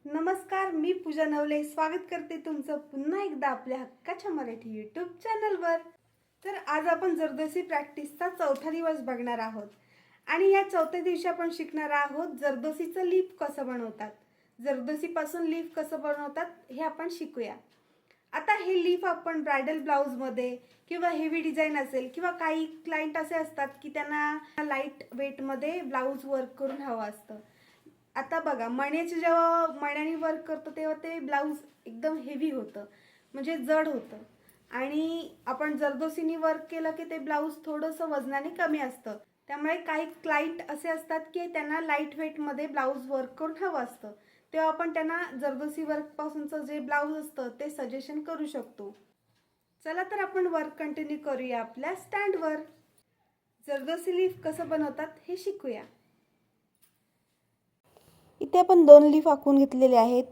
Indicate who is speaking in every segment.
Speaker 1: नमस्कार, मी पूजा नवले स्वागत करते तुमचं पुन्हा एकदा आपल्या हक्काच्या मराठी यूट्यूब चॅनलवर. तर आज आपण जरदोसी प्रॅक्टिसचा चौथा दिवस बघणार आहोत आणि या चौथ्या दिवशी आपण शिकणार आहोत जरदोसीचं लीफ कसं बनवतात. जरदोसीपासून लीफ कसं बनवतात हे आपण शिकूया. आता हे लीफ आपण ब्रायडल ब्लाऊजमध्ये किंवा हेवी डिझाईन असेल किंवा काही क्लायंट असे असतात की त्यांना लाईट वेटमध्ये ब्लाऊज वर्क करून हवं असतं. आता बघा, मण्याचे जेव्हा मण्याने वर्क करतो तेव्हा ते ब्लाऊज एकदम हेवी होतं, म्हणजे जड होतं. आणि आपण जरदोसीने वर्क केलं की ते ब्लाऊज थोडंसं वजनाने कमी असतं. त्यामुळे काही क्लायंट असे असतात की त्यांना लाईट वेटमध्ये ब्लाऊज वर्क करून हवं असतं, तेव्हा आपण त्यांना जरदोसी वर्कपासूनचं जे ब्लाऊज असतं ते सजेशन करू शकतो. चला तर आपण वर्क कंटिन्यू करूया आपल्या स्टँडवर. जरदोसी लीफ कसं बनवतात हे शिकूया. इथे आपण 2 लीफ आखून घेतलेले आहेत.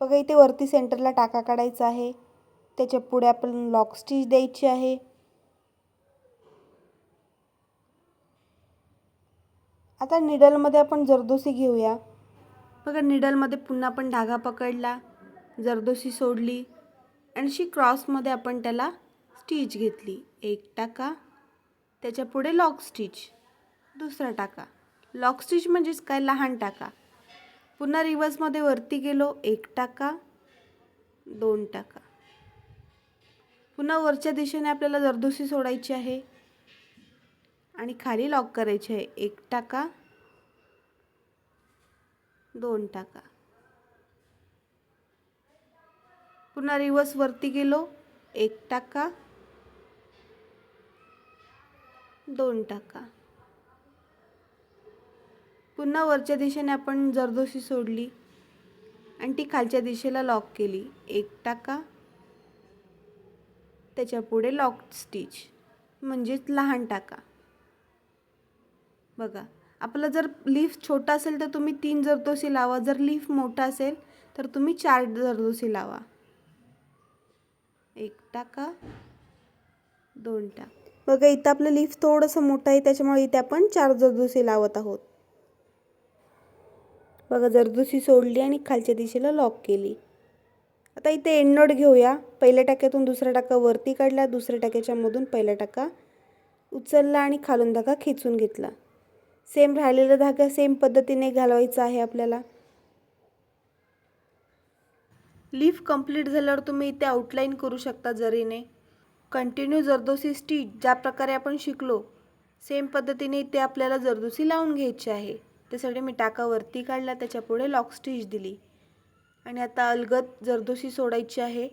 Speaker 1: बघा, इथे वरती सेंटरला टाका काढायचा आहे. त्याच्या पुढे आपण लॉक स्टिच द्यायची आहे. आता निडलमध्ये आपण जरदोसी घेऊया. बघा, निडलमध्ये पुन्हा आपण धागा पकडला, जरदोसी सोडली आणि अशी क्रॉसमध्ये आपण त्याला स्टिच घेतली. एक टाका, त्याच्या पुढे लॉक स्टिच, दुसरा टाका. लॉक स्टिच म्हणजेच काय, लहान टाका. पुन्हा रिवर्समध्ये वरती गेलो, एक टाका, दोन टाका. पुन्हा वरच्या दिशेने आपल्याला जरदोसी सोडायची आहे आणि खाली लॉक करायची आहे. एक टाका, दोन टाका. पुन्हा रिवर्स वरती गेलो, एक टाका, दोन टाका. पुन्हा वरच्या दिशेने आपण जरदोसी सोडली आणि ती खालच्या दिशेला लॉक केली. एक टाका, त्याच्या पुढे लॉक स्टिच म्हणजेच लहान टाका. बघा, आपला जर लीफ छोटा असेल तर तुम्ही 3 जरदोसी लावा. जर लीफ मोठा असेल तर तुम्ही 4 जरदोसी लावा. एक टाका, दोन टाका. बघा, इथं आपलं लीफ थोडंसं मोठं आहे, त्याच्यामुळे इथे आपण 4 जरदोसी लावत आहोत. बघा, जरदोसी सोडली आणि खालच्या दिशेला लॉक केली. आता इथे एंड नॉट घेऊया. पहिल्या टाक्यातून दुसरा टाका वरती काढला, दुसऱ्या टाक्याच्या मधून पहिला टाका उचलला आणि खालून धागा खेचून घेतला. सेम राहिलेला धागा सेम पद्धतीने घालवायचा आहे आपल्याला. लीफ कंप्लीट झाल्यावर तुम्ही इथे आउटलाईन करू शकता जरीने. कंटिन्यू जरदोसी स्टिच ज्या प्रकारे आपण शिकलो सेम पद्धतीने इथे आपल्याला जरदोसी लावून घ्यायची आहे. त्यासाठी मी टाका वरती काढला, त्याच्या पुढे लॉक स्टिच दिली आणि आता अलगद जरदोसी सोडायची आहे.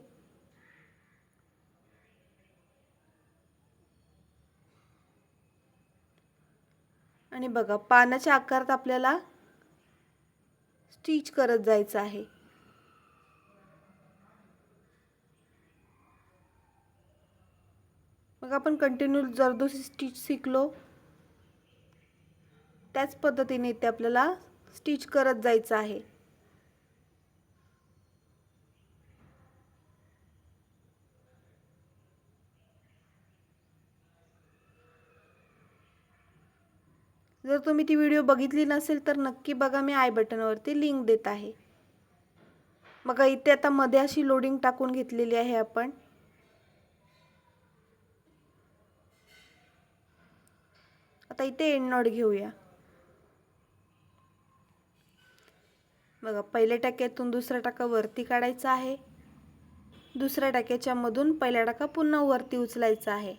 Speaker 1: आणि बघा, पानाच्या आकारात आपल्याला स्टिच करत जायचं आहे. मग आपण कंटिन्यू जरदोसी स्टिच शिकलो त्याच पद्धतीने इथे आपल्याला स्टिच करत जायचं आहे. जर तुम्ही ती व्हिडिओ बघितली नसेल तर नक्की बघा, मी आय बटनवरती लिंक देत आहे. मग इथे आता मध्ये अशी लोडिंग टाकून घेतलेली आहे आपण. आता इथे एंड नॉट घेऊया. बघा, पहिल्या टाक्यातून दुसरा टाका वरती काढायचा आहे, दुसऱ्या टाक्याच्या मधून पहिला टाका पुन्हा वरती उचलायचा आहे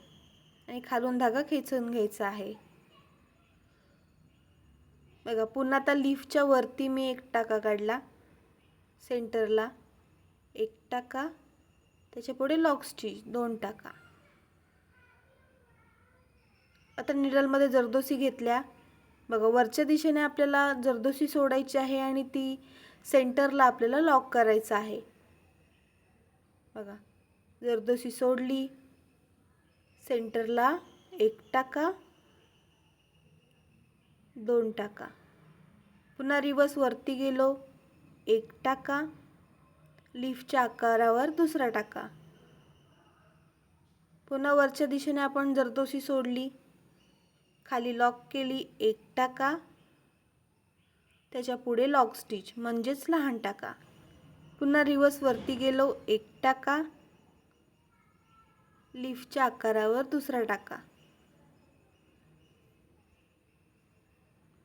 Speaker 1: आणि खालून धागा खेचून घ्यायचा आहे. बघा, पुन्हा आता लीफच्या वरती मी एक टाका काढला, सेंटरला एक टाका, त्याच्या पुढे लॉक स्टिच, दोन टाका. आता निडलमध्ये जरदोसी घेतल्या. बघा, वरच्या दिशेने आपल्याला जरदोसी सोडायची आहे आणि ती सेंटरला आपल्याला लॉक करायचं आहे. बघा, जरदोसी सोडली, सेंटरला एक टाका, दोन टाका. पुन्हा रिवर्स वरती गेलो, एक टाका, लीफच्या आकारावर दुसरा टाका. पुन्हा वरच्या दिशेने आपण जरदोसी सोडली, खाली लॉक केली, एक टाका, त्याच्या पुढे लॉक स्टिच म्हणजेच लहान टाका. पुन्हा रिवर्स वरती गेलो, एक टाका, लीफच्या आकारावर दुसरा टाका.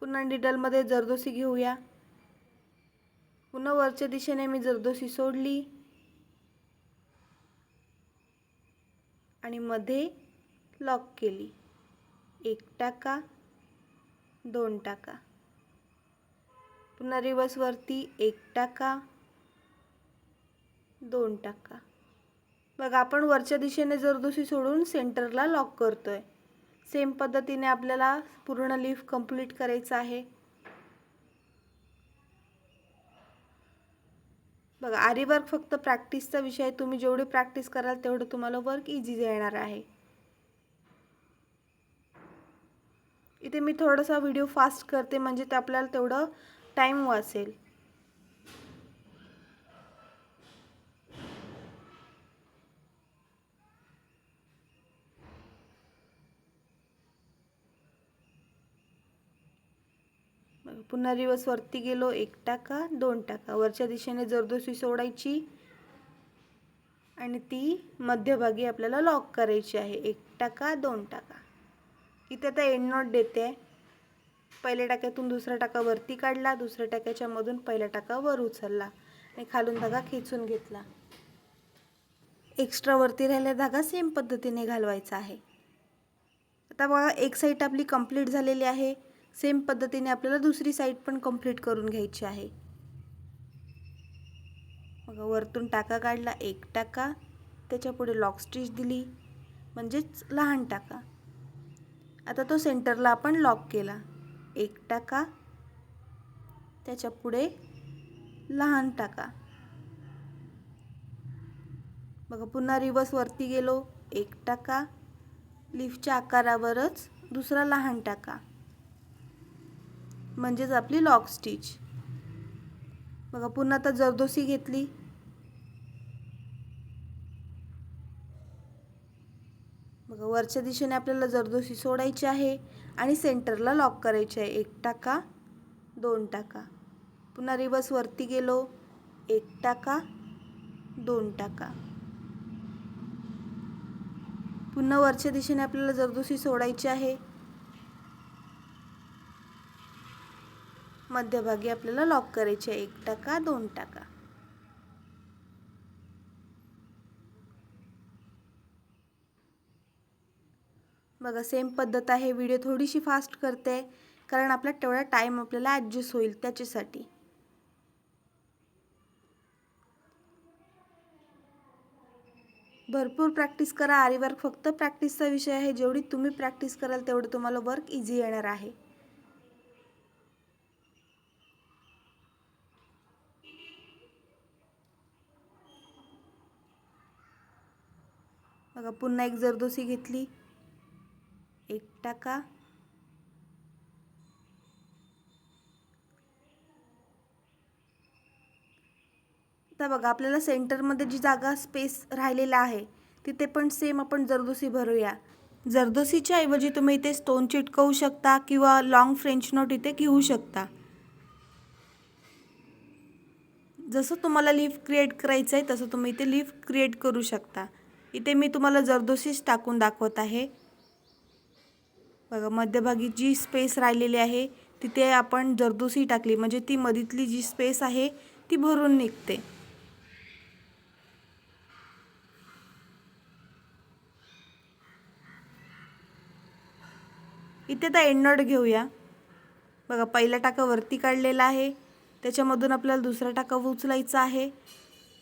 Speaker 1: पुन्हा निडलमध्ये जरदोसी घेऊया. पुन्हा वरच्या दिशेने मी जरदोसी सोडली आणि मध्ये लॉक केली. एक टाका, दोन टाका. पुन्हा रिवर्स वरती एक टाका, दोन टाका. बघा आपण वरच्या दिशेने जरदोसी सोडून सेंटरला लॉक करतोय. सेम पद्धतीने आपल्याला पूर्ण लीफ कंप्लीट करायचं आहे. बघा आरी वर्क फक्त प्रॅक्टिसचा विषय आहे. तुम्ही जेवढी प्रॅक्टिस कराल तेवढं तुम्हाला वर्क इझी येणार आहे. इथे मी थोडासा व्हिडिओ फास्ट करते म्हणजे ते आपल्याला तेवढं टाइम वाचेल. पुन्हा रिवर्स वरती गेलो, एक टाका, दोन टाका. वरच्या दिशेने जरदोसी सोडायची आणि ती मध्यभागी आपल्याला लॉक करायची आहे. एक टाका, दोन टाका. इथे आता एंड नॉट देते. पहिल्या टाक्यातून दुसरा टाका वरती काढला, दुसऱ्या टाक्याच्या मधून पहिला टाका वर उचलला आणि खालून धागा खेचून घेतला. एक्स्ट्रा वरती राहिलेला धागा सेम पद्धतीने घालवायचा आहे. आता बघा एक साईड आपली कंप्लीट झालेली आहे. सेम पद्धतीने आपल्याला दुसरी साईड पण कंप्लीट करून घ्यायची आहे. मग वरतून टाका काढला, एक टाका, त्याच्या पुढे लॉक स्टिच दिली म्हणजेच लहान टाका. आता तो सेंटरला आपण लॉक केला. एक टाका, त्याच्या पुढे लहान टाका. बघा पुन्हा रिवर्स वरती गेलो, एक टाका, लीफच्या आकारावरच दुसरा लहान टाका म्हणजेच आपली लॉक स्टिच. बघा पुन्हा आता जरदोसी घेतली. बघा वरच्या दिशेने आपल्याला जरदोसी सोडायची आहे आणि सेंटरला लॉक करायचे आहे. एक टाका, दोन टाका. पुन्हा रिवर्स वरती गेलो, एक टाका, दोन टाका. पुन्हा वरच्या दिशेने आपल्याला जरदोसी सोडायची आहे. मध्यभागी आपल्याला लॉक करायचे आहे. एक टाका, दोन टाका. बघा सेम पद्धत आहे. व्हिडिओ थोडीशी फास्ट करते कारण आपला तेवढा टाइम आपल्याला ॲडजस्ट होईल त्याच्यासाठी. भरपूर प्रॅक्टिस करा. आरी वर्क फक्त प्रॅक्टिसचा विषय आहे. जेवढी तुम्ही प्रॅक्टिस कराल तेवढं तुम्हाला वर्क इझी येणार आहे. बघा पुन्हा एक जरदोसी घेतली, एक टाका, आता बघा आपल्याला सेंटरमध्ये जी जागा स्पेस राहिलेला आहे तिथे पण सेम आपण जरदोसी भरूया. जरदोसीच्या ऐवजी तुम्ही इथे स्टोन चिटकवू शकता किंवा लॉंग फ्रेंच नोट इथे घेऊ शकता. जसं तुम्हाला लीफ क्रिएट करायचं आहे तसं तुम्ही इथे लीफ क्रिएट करू शकता. इथे मी तुम्हाला जरदोसीच टाकून दाखवत आहे. बघा मध्यभागी जी स्पेस राहिलेली आहे तिथे आपण जरदोसी टाकली म्हणजे ती मधीतली जी स्पेस आहे ती भरून निघते. इथे आता एंड नॉट घेऊया. बघा पहिला टाका वरती काढलेला आहे, त्याच्यामधून आपल्याला दुसरा टाका उचलायचा आहे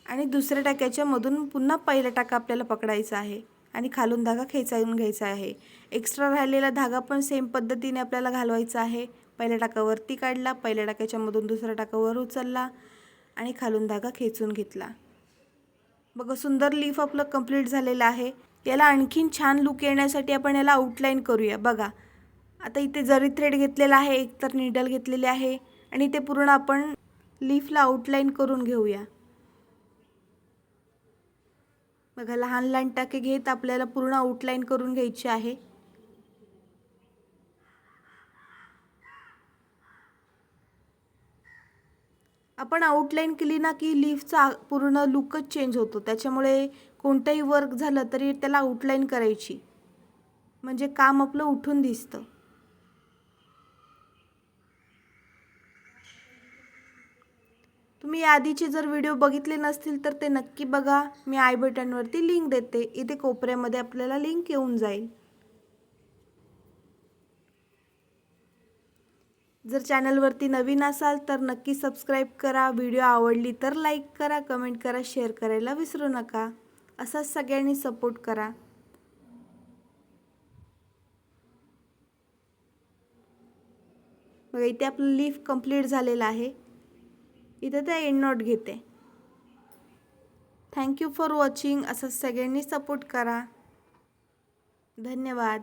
Speaker 1: आणि दुसऱ्या टाक्याच्या मधून पुन्हा पहिला टाका आपल्याला पकडायचा आहे आणि खालून धागा खेचाळून घ्यायचा आहे. एक्स्ट्रा राहिलेला धागा पण सेम पद्धतीने आपल्याला घालवायचा आहे. पहिला टाका वरती काढला, पहिल्या टाक्याच्या मधून दुसरा टाका वर उचलला आणि खालून धागा खेचून घेतला. बघा सुंदर लीफ आपलं कंप्लीट झालेलं आहे. याला आणखीन छान लुक येण्यासाठी आपण याला आउटलाईन करूया. बघा आता इथे जरी थ्रेड घेतलेला आहे, एक तर निडल घेतलेली आहे आणि ते पूर्ण आपण लीफला आउटलाईन करून घेऊया. बघा लहान लहान टाके घेत आपल्याला पूर्ण आउटलाईन करून घ्यायची आहे. आपण आउटलाईन केली ना की लीफचा पूर्ण लुकच चेंज होतो. त्याच्यामुळे कोणतंही वर्क झालं तरी त्याला आउटलाईन करायची, म्हणजे काम आपलं उठून दिसतं. तुम्ही आधीचे जर व्हिडिओ बघितले नसतील तर ते नक्की बघा. मी आय बटनवरती लिंक देते. इथे कोपऱ्यामध्ये आपल्याला लिंक येऊन जाईल. जर चॅनलवरती नवीन असाल तर नक्की सबस्क्राईब करा. व्हिडिओ आवडली तर लाईक करा, कमेंट करा, शेअर करायला विसरू नका. असाच सगळ्यांनी सपोर्ट करा. बघा इथे आपलं लीफ कंप्लीट झालेलं आहे. इथे ते एंड नोट घेते. Thank you for watching. असंच सगळ्यांनी सपोर्ट करा. धन्यवाद.